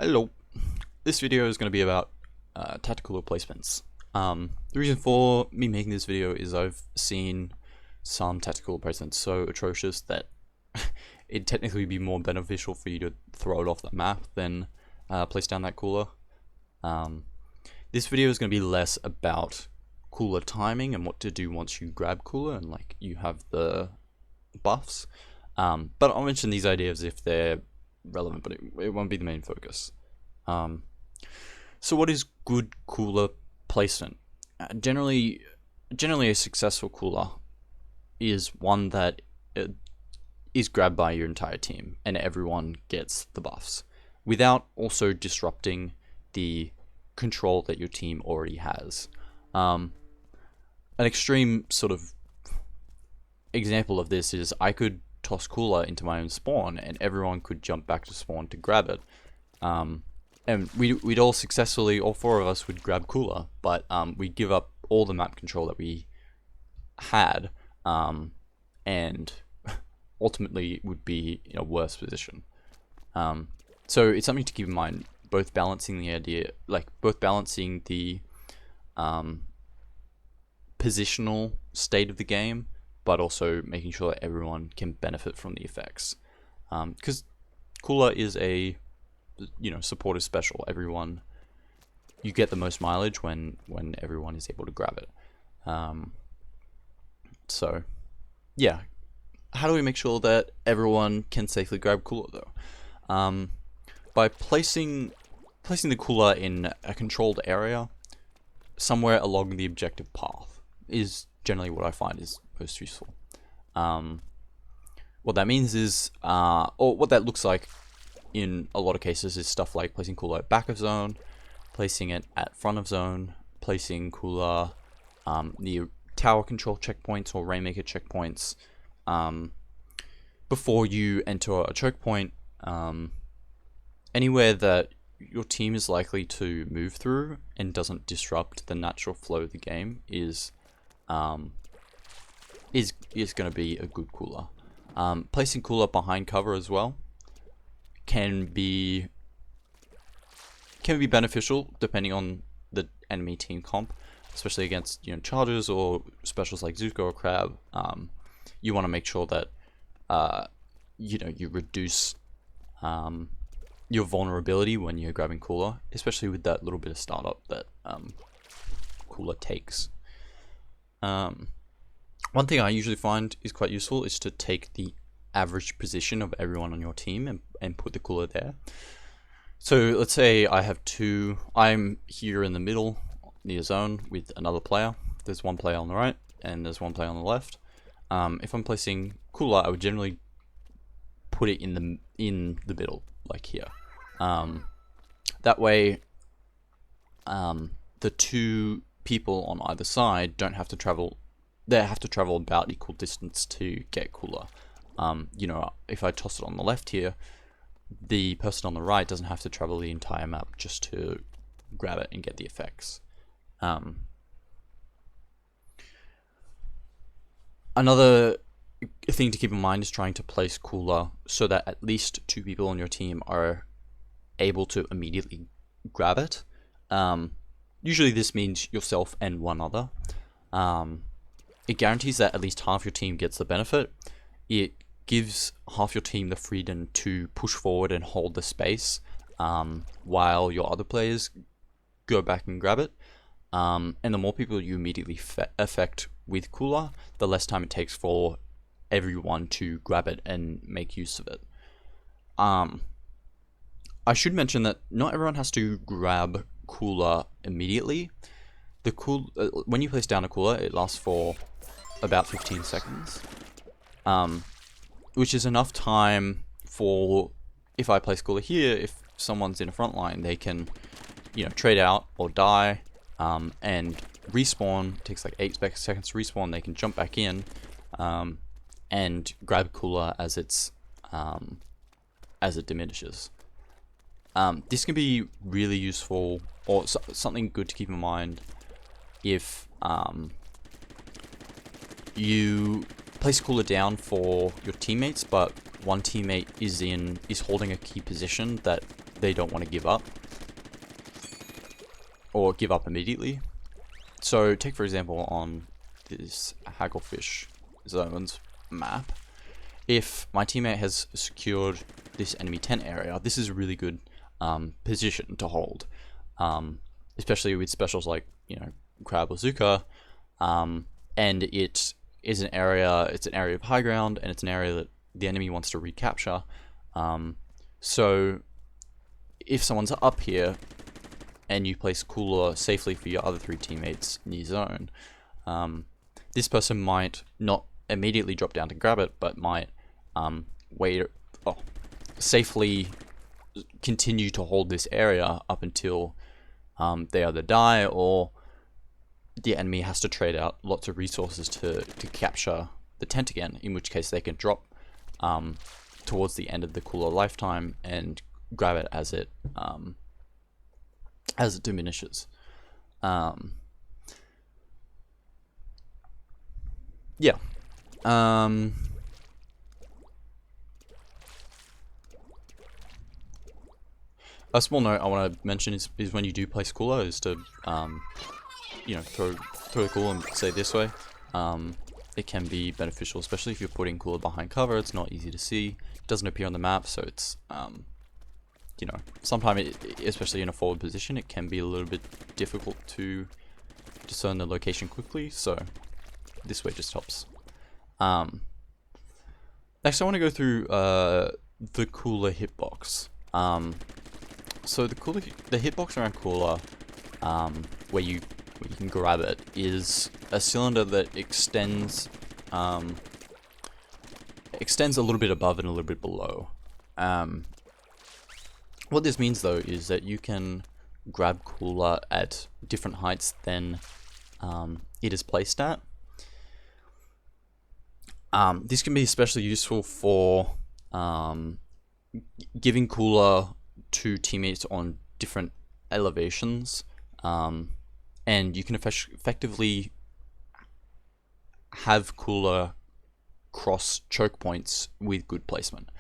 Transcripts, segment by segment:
Hello. This video is going to be about Tacticooler placements. The reason for me making this video is I've seen some Tacticooler placements so atrocious that it'd technically be more beneficial for you to throw it off the map than place down that cooler. This video is going to be less about cooler timing and what to do once you grab cooler and like you have the buffs. But I'll mention these ideas if they're relevant, but it won't be the main focus. So what is good cooler placement? Generally a successful cooler is one that is grabbed by your entire team and everyone gets the buffs without also disrupting the control that your team already has. An extreme sort of example of this is I could toss cooler into my own spawn and everyone could jump back to spawn to grab it. And we'd all successfully, all four of us would grab cooler, but we'd give up all the map control that we had, and ultimately would be in a worse position. So it's something to keep in mind, both balancing the positional state of the game, but also making sure that everyone can benefit from the effects. Because cooler is a supportive special. You get the most mileage when everyone is able to grab it. So yeah, how do we make sure that everyone can safely grab cooler though? By placing the cooler in a controlled area somewhere along the objective path is generally what I find is most useful. What that means is, or what that looks like in a lot of cases, is stuff like placing cooler at back of zone, placing it at front of zone, placing cooler near tower control checkpoints or rainmaker checkpoints, before you enter a choke point, anywhere that your team is likely to move through and doesn't disrupt the natural flow of the game is going to be a good cooler. Placing cooler behind cover as well can be beneficial depending on the enemy team comp, especially against chargers or specials like Zuko or Crab. You want to make sure that you reduce your vulnerability when you're grabbing cooler, especially with that little bit of startup that cooler takes. One thing I usually find is quite useful is to take the average position of everyone on your team and put the cooler there. So let's say I'm here in the middle near zone with another player. There's one player on the right and there's one player on the left. If I'm placing cooler, I would generally put it in the middle, like here. That way, the two people on either side don't have to travel. They have to travel about equal distance to get cooler. If I toss it on the left here, the person on the right doesn't have to travel the entire map just to grab it and get the effects. Another thing to keep in mind is trying to place cooler so that at least two people on your team are able to immediately grab it. Usually this means yourself and one other. It guarantees that at least half your team gets the benefit. It gives half your team the freedom to push forward and hold the space while your other players go back and grab it. And the more people you immediately affect with cooler, the less time it takes for everyone to grab it and make use of it. I should mention that not everyone has to grab cooler immediately. When you place down a cooler, it lasts for about 15 seconds, which is enough time for, if I place cooler here, if someone's in a front line, they can trade out or die, and respawn. It takes like 8 seconds to respawn. They can jump back in and grab cooler as it diminishes. This can be really useful, or something good to keep in mind if you place cooler down for your teammates, but one teammate is holding a key position that they don't want to give up, or give up immediately. So take for example on this Hagglefish Zones map, if my teammate has secured this enemy tent area, this is a really good position to hold, especially with specials like, you know, Crab or Zuka, and it is an area, it's an area of high ground, and it's an area that the enemy wants to recapture. So if someone's up here and you place cooler safely for your other 3 teammates near zone, this person might not immediately drop down to grab it, but might safely continue to hold this area up until they either die or the enemy has to trade out lots of resources to capture the tent again, in which case they can drop towards the end of the cooler lifetime and grab it as it diminishes. Yeah. A small note I want to mention is when you do place cooler is to you know, throw the cooler and say this way. It can be beneficial, especially if you're putting cooler behind cover. It's not easy to see. It doesn't appear on the map, so it's you know, sometimes especially in a forward position, it can be a little bit difficult to discern the location quickly. So this way just helps. Next, I want to go through the cooler hitbox. So the hitbox around cooler, where you can grab it, is a cylinder that extends a little bit above and a little bit below. What this means though is that you can grab cooler at different heights than it is placed at. This can be especially useful for giving cooler to teammates on different elevations, and you can effectively have cooler cross choke points with good placement.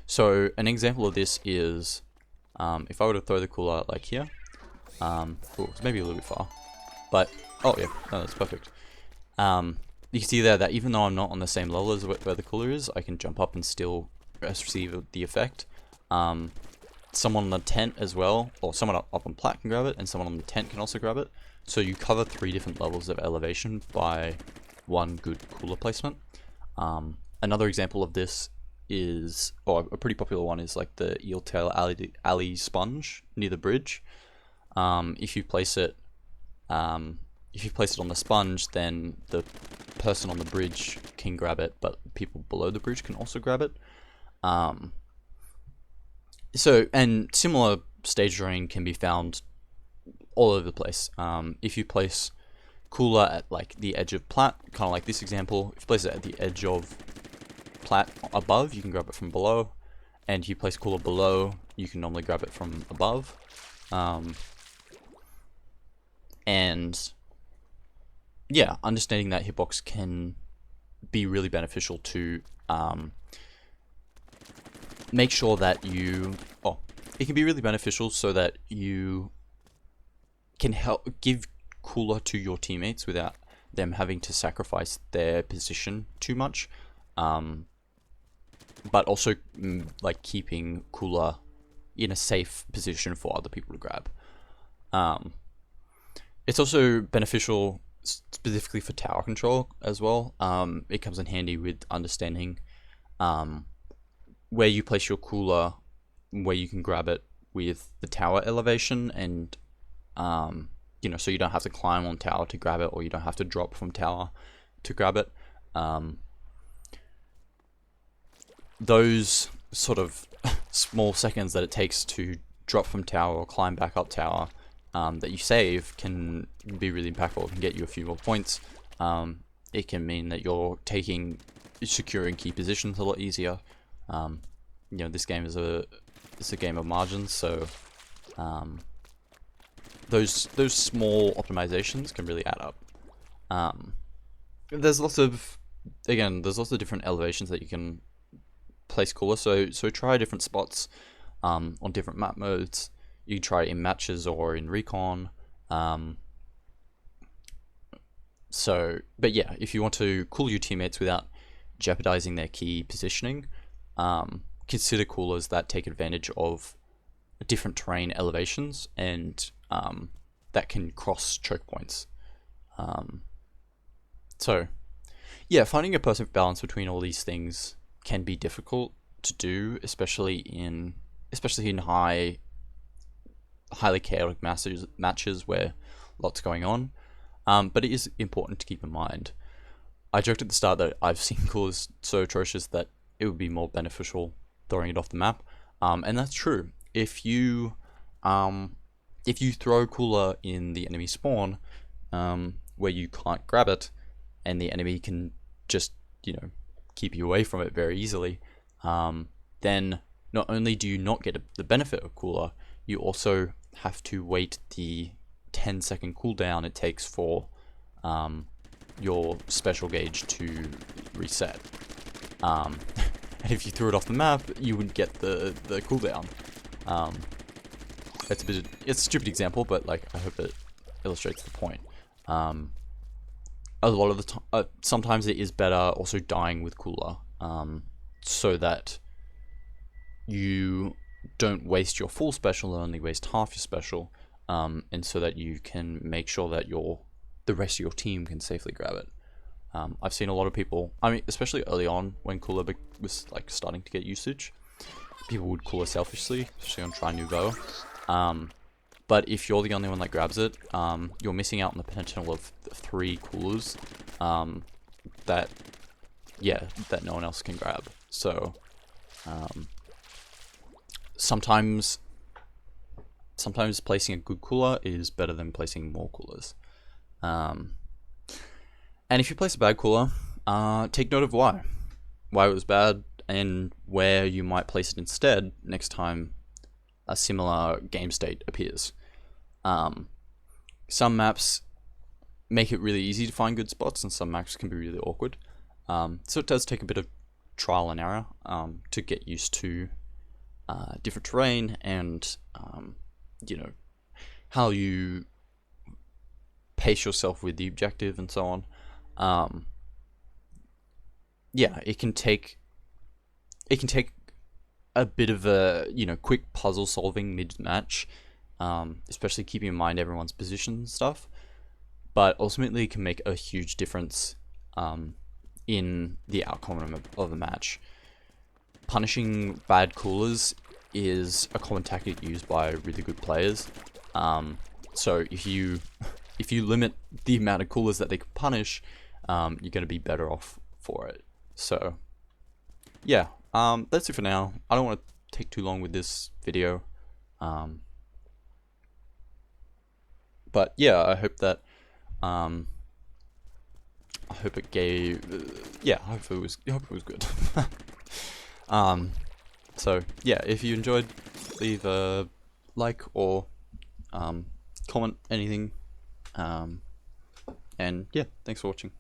So an example of this is if I were to throw the cooler like here, it's maybe a little bit far, but oh yeah, no, that's perfect. You can see there that even though I'm not on the same level as where the cooler is, I can jump up and still receive the effect. Someone on the tent as well, or someone up on plat can grab it, and someone on the tent can also grab it. So you cover 3 different levels of elevation by one good cooler placement. Another example of this is, or a pretty popular one, is like the eel tail alley sponge near the bridge. If you place it on the sponge, then the person on the bridge can grab it, but people below the bridge can also grab it. So, and similar stage drawing can be found all over the place. If you place cooler at like the edge of plat, kind of like this example, if you place it at the edge of plat above, you can grab it from below, and if you place cooler below, you can normally grab it from above. And yeah, understanding that hitbox can be really beneficial to make sure that it can be really beneficial so that you can help give cooler to your teammates without them having to sacrifice their position too much, but also like keeping cooler in a safe position for other people to grab. It's also beneficial specifically for tower control as well. It comes in handy with understanding where you place your cooler, where you can grab it with the tower elevation, and you know, so you don't have to climb on tower to grab it, or you don't have to drop from tower to grab it. Those sort of small seconds that it takes to drop from tower or climb back up tower that you save can be really impactful. It can get you a few more points. It can mean that you're securing key positions a lot easier. You know, this game is a game of margins, so those small optimizations can really add up. There's lots of different elevations that you can place cooler, so try different spots. on different map modes. You can try it in matches or in recon. But yeah, if you want to cool your teammates without jeopardizing their key positioning, consider coolers that take advantage of different terrain elevations and that can cross choke points. So yeah, finding a perfect balance between all these things can be difficult to do, especially in highly chaotic matches where lots going on. But it is important to keep in mind. I joked at the start that I've seen coolers so atrocious that it would be more beneficial throwing it off the map, and that's true. If you throw a cooler in the enemy spawn, where you can't grab it, and the enemy can just keep you away from it very easily, then not only do you not get the benefit of cooler, you also have to wait the 10-second cooldown it takes for your special gauge to reset. And if you threw it off the map, you wouldn't get the cooldown. It's a stupid example, but like I hope it illustrates the point. A lot of the time, sometimes it is better also dying with cooler, so that you don't waste your full special and only waste half your special, and so that you can make sure that the rest of your team can safely grab it. I've seen a lot of people, I mean, especially early on when cooler was like starting to get usage, people would cooler selfishly, especially on Try Nouveau. But if you're the only one that grabs it, you're missing out on the potential of 3 coolers that no one else can grab. So sometimes placing a good cooler is better than placing more coolers. And if you place a bad cooler, take note of why it was bad and where you might place it instead next time a similar game state appears. Some maps make it really easy to find good spots, and some maps can be really awkward. So it does take a bit of trial and error to get used to different terrain and how you pace yourself with the objective and so on. It can take a bit of a quick puzzle solving mid-match, especially keeping in mind everyone's position and stuff, but ultimately it can make a huge difference in the outcome of a match. Punishing bad coolers is a common tactic used by really good players, so if you limit the amount of coolers that they can punish, you're going to be better off for it. So yeah, that's it for now. I don't want to take too long with this video, but yeah, I hope that I hope it gave I hope it was good. So yeah, if you enjoyed, leave a like or comment anything, and yeah, thanks for watching.